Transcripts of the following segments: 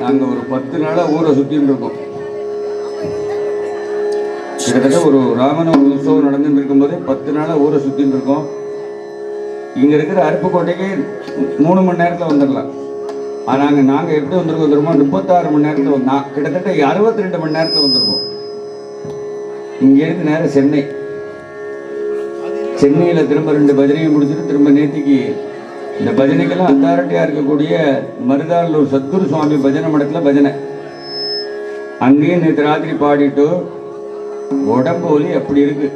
நாங்கள் ஒரு 10 நாளாக ஊரை சுற்றின்னு இருக்கோம். கிட்டத்தட்ட ஒரு ராமநவமி உற்சவம் நடந்துட்டு இருக்கும்போதே 10 நாளாக ஊரை சுற்றின்னு இருக்கோம். இங்கே இருக்கிற அருப்புக்கோட்டைக்கு 3 மணி நேரத்தில் வந்துடலாம். ஆனால் நாங்கள் எப்படி வந்திருக்கோம் தெரியுமா? 36 மணி நேரத்தில் கிட்டத்தட்ட 62 மணி நேரத்தில் வந்திருக்கோம். இங்கேருந்து நேரம் சென்னையில் திரும்ப 2 பஜனையை முடிச்சுட்டு திரும்ப நேத்திக்கு இந்த பஜனைக்கெல்லாம் அத்தாரிட்டியாக இருக்கக்கூடிய மருதாளூர் சத்குரு சுவாமி பஜனை மடத்தில் பஜனை. அங்கேயும் நேற்று ராத்திரி பாடிட்டு உடம்பு வலி அப்படி இருக்கு.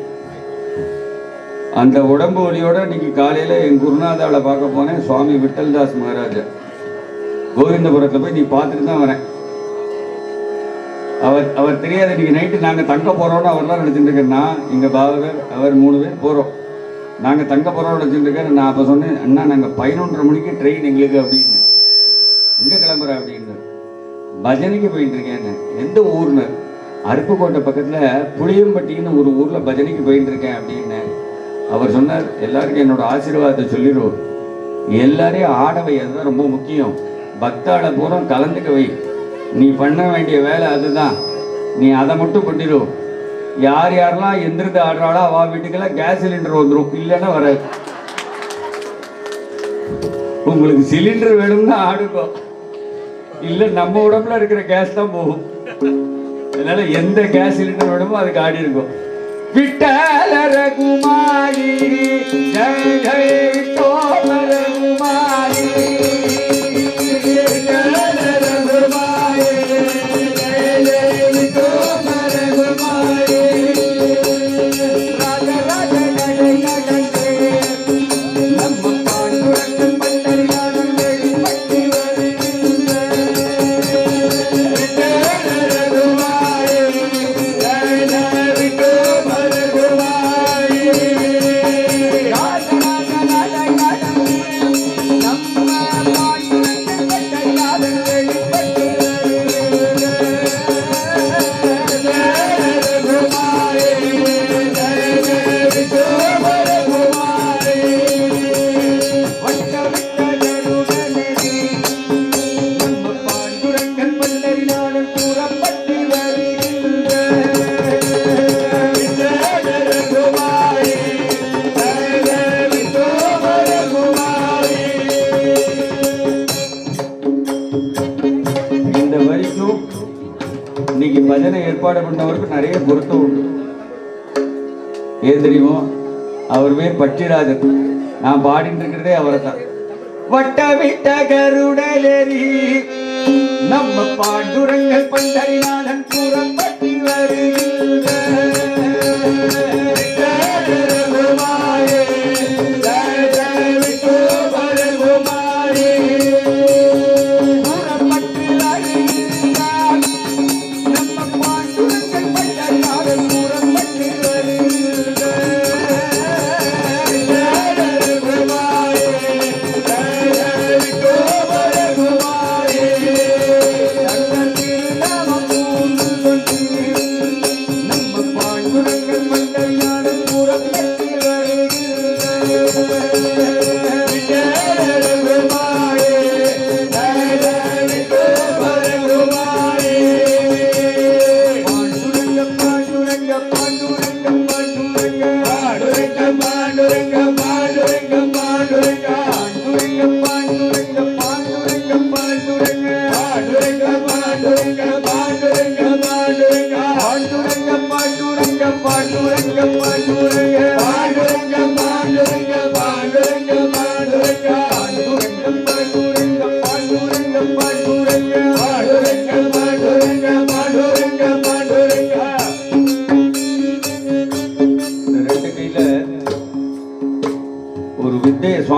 அந்த உடம்பு வலியோட இன்னைக்கு காலையில் என் குருநாதாவை பார்க்க போனேன். சுவாமி விட்டல்தாஸ் மகாராஜா கோவிந்தபுரத்தில் போய் நீ பார்த்துட்டு தான் வரேன். அவர் தெரியாது. இன்னைக்கு நைட்டு நாங்கள் தங்க போகிறோன்னு அவர்லாம் நினச்சிட்டு இருக்கேன்னா எங்கள் பாவகர் அவர் 3 பேர் போகிறோம். நாங்கள் தங்க போகிறோம்னு நினச்சிட்டு இருக்கேன். நான் அப்போ சொன்னேன், அண்ணா நாங்கள் 11:30 மணிக்கு ட்ரெயின் எங்களுக்கு அப்படின்னு. எங்கே கிளம்புற அப்படின்னு. பஜனைக்கு போயிட்டு இருக்கேன். எந்த ஊர்னு? அருப்புக்கோட்டை பக்கத்தில் புளியம்பட்டின்னு ஒரு ஊரில் பஜனைக்கு போயிட்டு இருக்கேன் அப்படின்னு. அவர் சொன்னார், எல்லாருக்கும் என்னோட ஆசீர்வாதத்தை சொல்லிடுவோம். எல்லாரையும் ஆடவை, அதுதான் ரொம்ப முக்கியம். பக்தாளை பூரா கலந்துக்க வை. நீ பண்ண வேண்டிய வேலை அதுதான். நீ அதை மட்டும் பண்ணிடும். யார் யாரெல்லாம் எந்திருந்து ஆடுறாளோ அவ வீட்டுக்கெல்லாம் கேஸ் சிலிண்டர் வந்துடும். இல்லைன்னா வராது. உங்களுக்கு சிலிண்டர் வேணும்னா ஆடுக்கும். இல்லை நம்ம உடம்புல இருக்கிற கேஸ் தான் போகும். அதனால எந்த கேஸ் சிலிண்டர் வேணுமோ அதுக்கு ஆடி இருக்கும். விட்டல ரகுமாரி ஜெய ஜெய விட்டோல ரகுமாரி இன்னைக்கு பஜனை ஏற்பாடு பண்ணவருக்கு நிறைய பொருத்தம் உண்டு. ஏன் தெரியுமோ? அவர் பேர் பட்டிராஜன். நான் பாடிட்டு இருக்கிறதே அவரை தான். வட்டவிட்ட கருடலெறி நம்ம பாண்டுரங்கள் பண்டரிநாதன் புறப்பட்டு வருகின்ற Panduranga, Panduranga, Panduranga, Panduranga, Panduranga,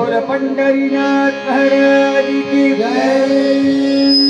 बोल पंढरीनाथ महाराज की जय।